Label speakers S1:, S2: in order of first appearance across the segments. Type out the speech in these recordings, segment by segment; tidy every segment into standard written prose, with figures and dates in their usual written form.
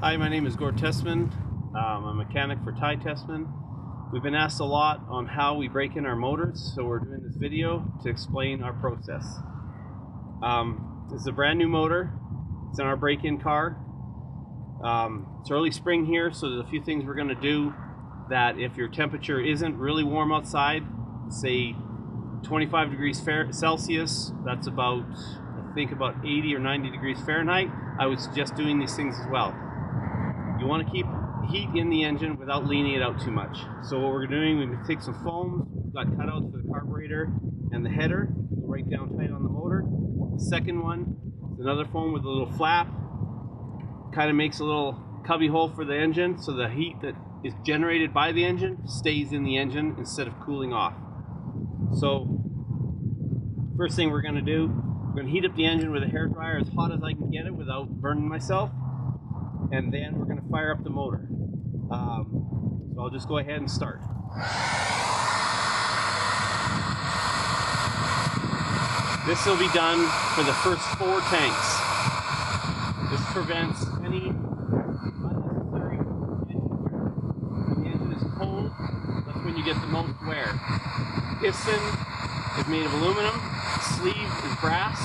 S1: Hi, my name is Tessmann. I'm a mechanic for Tessmann. We've been asked a lot on how we break in our motors, so we're doing this video to explain our process. This is a brand new motor. It's in our break-in car. It's early spring here, so there's a few things we're going to do that if your temperature isn't really warm outside, say 25 degrees Celsius, that's about, I think, about 80 or 90 degrees Fahrenheit, I would suggest doing these things as well. You want to keep heat in the engine without leaning it out too much. So what we're doing, we're going to take some foams. We've got cutouts for the carburetor and the header. Go right down tight on the motor. The second one is another foam with a little flap. Kind of makes a little cubby hole for the engine so the heat that is generated by the engine stays in the engine instead of cooling off. So first thing we're going to do, we're going to heat up the engine with a hairdryer as hot as I can get it without burning myself. And then we're going to fire up the motor. So I'll just go ahead and start. This will be done for the first 4 tanks. This prevents any unnecessary engine wear. When the engine is cold, that's when you get the most wear. Piston is made of aluminum. The sleeve is brass.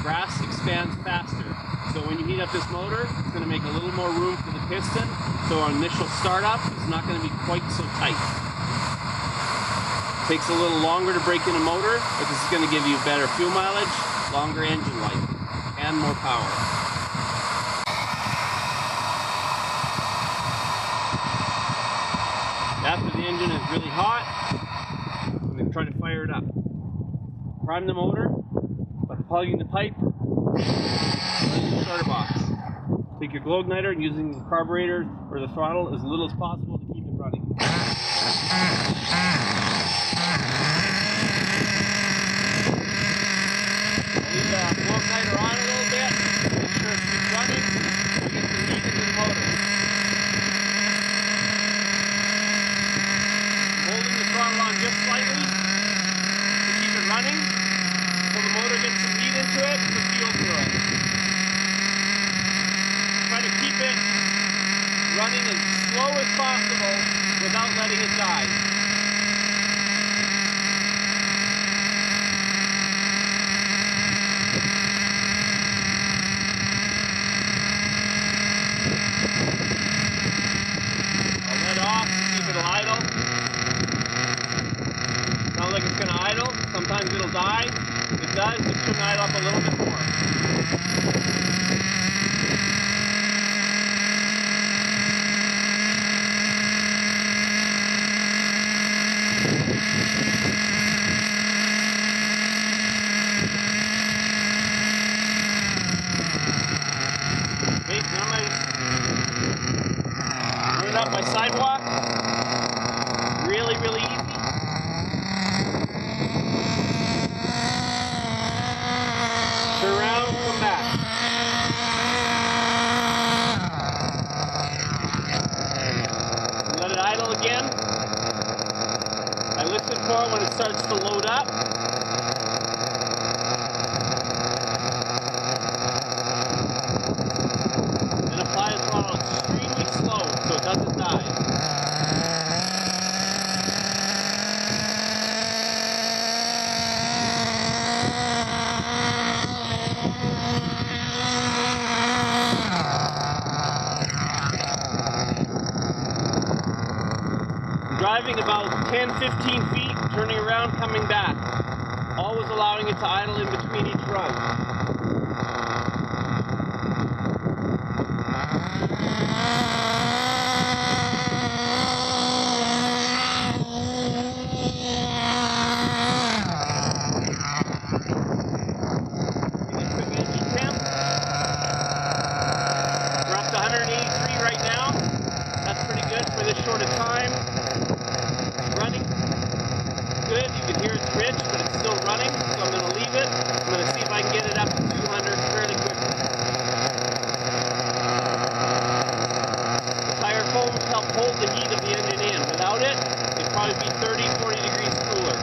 S1: Brass expands faster. So when you heat up this motor, it's going to make a little more room for the piston. So our initial startup is not going to be quite so tight. It takes a little longer to break in a motor, but this is going to give you better fuel mileage, longer engine life, and more power. After the engine is really hot, I'm going to try to fire it up. Prime the motor by plugging the pipe. Running the starter box. Take your glow igniter and using the carburetor or the throttle as little as possible to keep it running. Leave the glow igniter on a little bit. Make sure it keeps running. So get some heat into the motor. Holding the throttle on just slightly to keep it running. So the motor gets some heat into it and the fuel through it. Try to keep it running as slow as possible without letting it die. I'll let it off, see if it'll idle. Sounds like it's going to idle. Sometimes it'll die. If it does, just turn the idle up a little bit more. Okay, now I'm running up my sidewalk. Really, really easy. Turn around, come back. Let it idle again. I listen for it when it starts to load up. Then apply the throttle extremely slow so it doesn't die. Driving about 10-15 feet, turning around, coming back. Always allowing it to idle in between each run. Getting a quick engine temp. We're up to 183 right now. That's pretty good for this short a time. Running good. You can hear it's rich, but it's still running, so I'm going to leave it. I'm going to see if I can get it up to 200 fairly quickly. The tire foams help hold the heat of the engine in. Without it, it'd probably be 30-40 degrees cooler.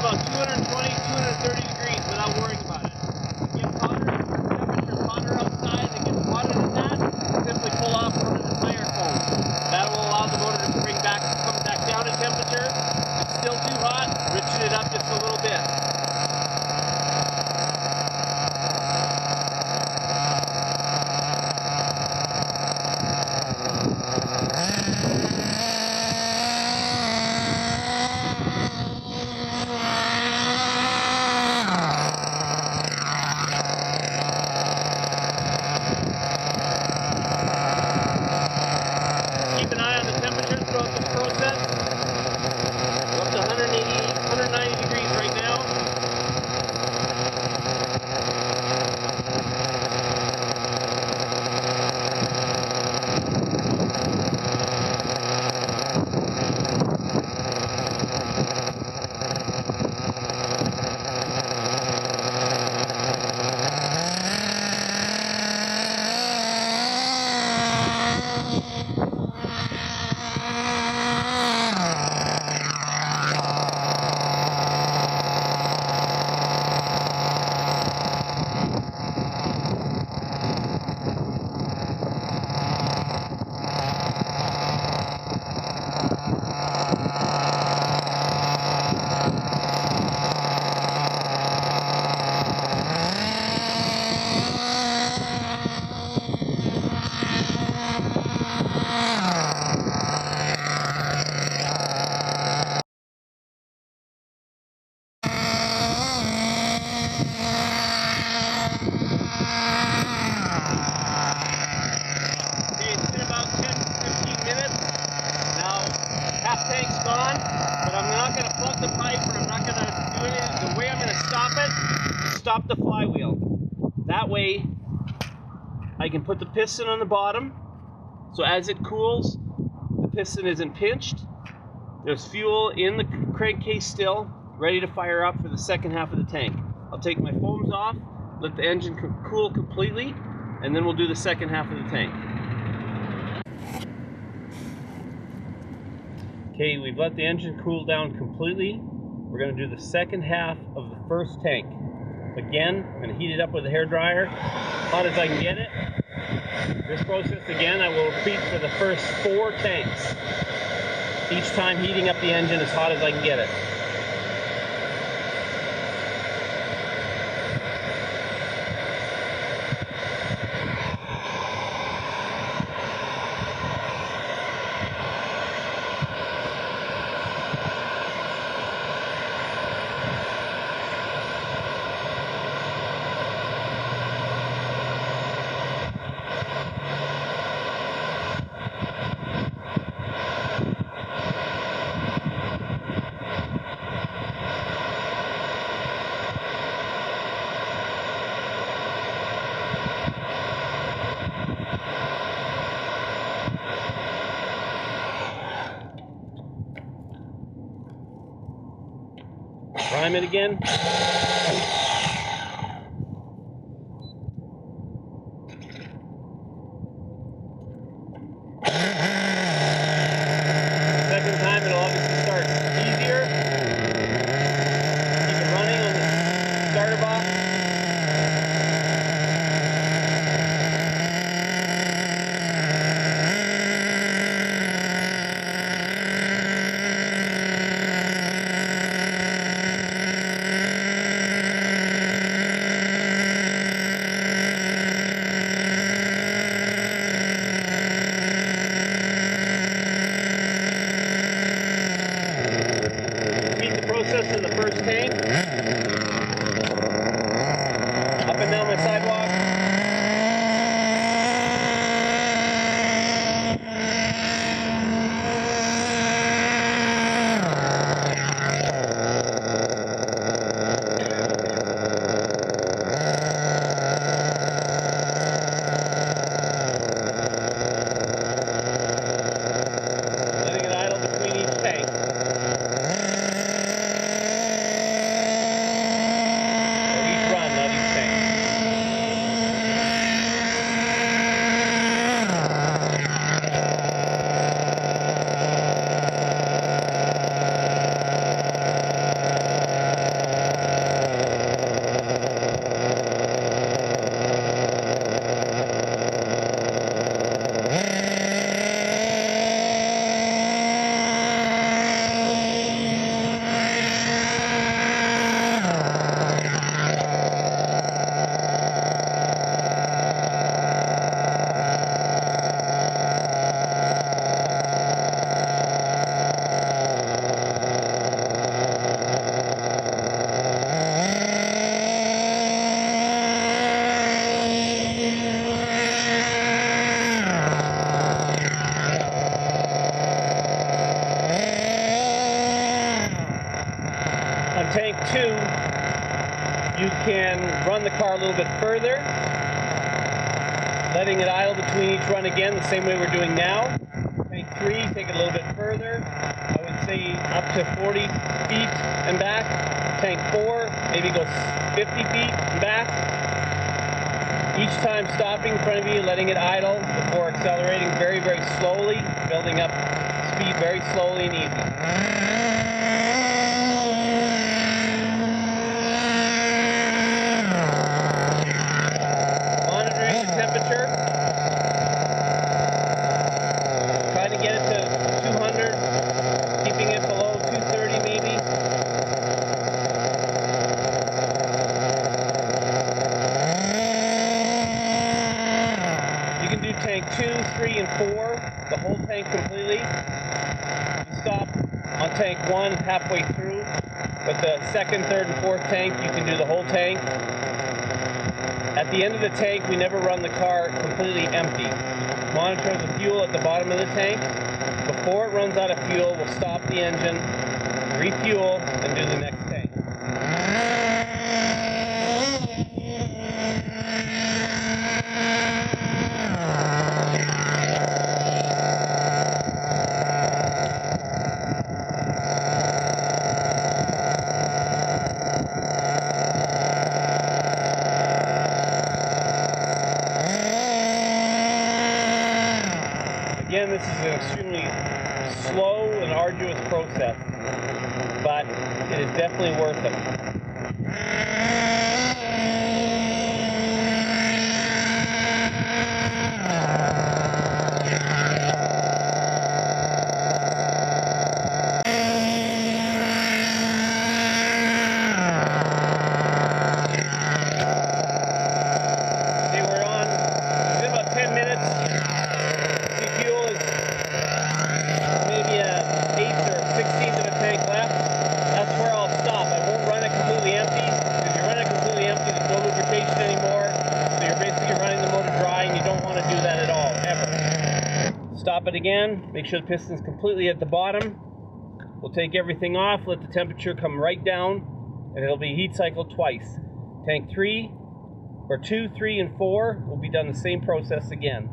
S1: about 220, 230 degrees without worrying about it. It gets hotter, if your temperature is hotter outside, it gets hotter than that, simply pull off one of the tire cones. That will allow the motor to come back down in temperature. If it's still too hot, richen it up just a little bit. Keep an eye on the temperature throughout this process. We're up to 190 degrees right now. Tank's gone, but I'm not going to plug the pipe, or I'm not going to do anything. The way I'm going to stop it is stop the flywheel. That way I can put the piston on the bottom, so as it cools, the piston isn't pinched. There's fuel in the crankcase still, ready to fire up for the second half of the tank. I'll take my foams off, let the engine cool completely, and then we'll do the second half of the tank. Okay, we've let the engine cool down completely. We're going to do the second half of the first tank. Again, I'm going to heat it up with a hairdryer, hot as I can get it. This process again, I will repeat for the first 4 tanks. Each time heating up the engine as hot as I can get it. Prime it again. Second time it'll obviously start easier. Keep it running on the starter box. tank 2, you can run the car a little bit further, letting it idle between each run again, the same way we're doing now. Tank 3, take it a little bit further. I would say up to 40 feet and back. Tank 4, maybe go 50 feet and back. Each time stopping in front of you, letting it idle before accelerating very, very slowly, building up speed very slowly and easy. Monitoring the temperature. Trying to get it to 200, keeping it below 230 maybe. You can do tank 2, 3, and 4, the whole tank completely. You stop on tank 1 halfway through, but the second, third, and fourth tank, you can do the whole tank. At the end of the tank, we never run the car completely empty. Monitor the fuel at the bottom of the tank. Before it runs out of fuel, we'll stop the engine, refuel, and do the next tank. Again, this is an extremely slow and arduous process, but it is definitely worth it. Okay, we're on. It's about 10 minutes. Stop it again, make sure the piston's completely at the bottom. We'll take everything off, let the temperature come right down, and it'll be heat cycled twice. Tank 3, or 2, 3, and 4 will be done the same process again.